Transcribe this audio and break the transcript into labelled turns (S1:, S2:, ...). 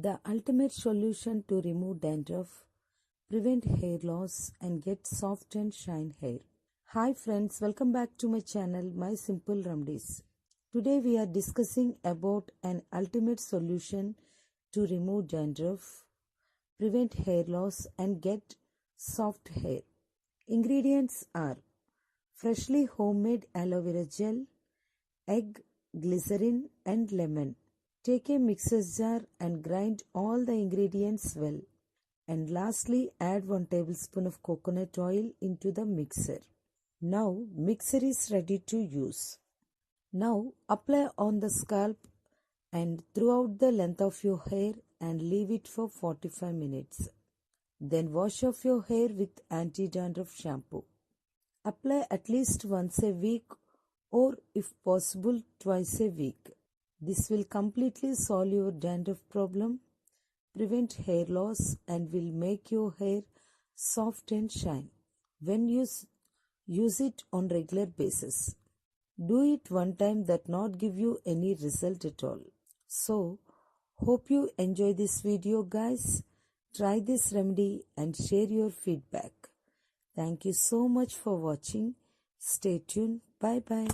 S1: The ultimate solution to remove dandruff, prevent hair loss and get soft and shine hair. Hi friends, welcome back to my channel My Simple Remedies. Today we are discussing about an ultimate solution to remove dandruff, prevent hair loss and get soft hair. Ingredients are freshly homemade aloe vera gel, egg, glycerin and lemon. Take a mixer jar and grind all the ingredients well. And lastly, add 1 tablespoon of coconut oil into the mixer. Now, mixer is ready to use. Now, apply on the scalp and throughout the length of your hair and leave it for 45 minutes. Then wash off your hair with anti-dandruff shampoo. Apply at least once a week or if possible twice a week. This will completely solve your dandruff problem, prevent hair loss and will make your hair soft and shine. When you use it on regular basis. Do it one time that not give you any result at all. So, hope you enjoy this video guys. Try this remedy and share your feedback. Thank you so much for watching. Stay tuned. Bye bye.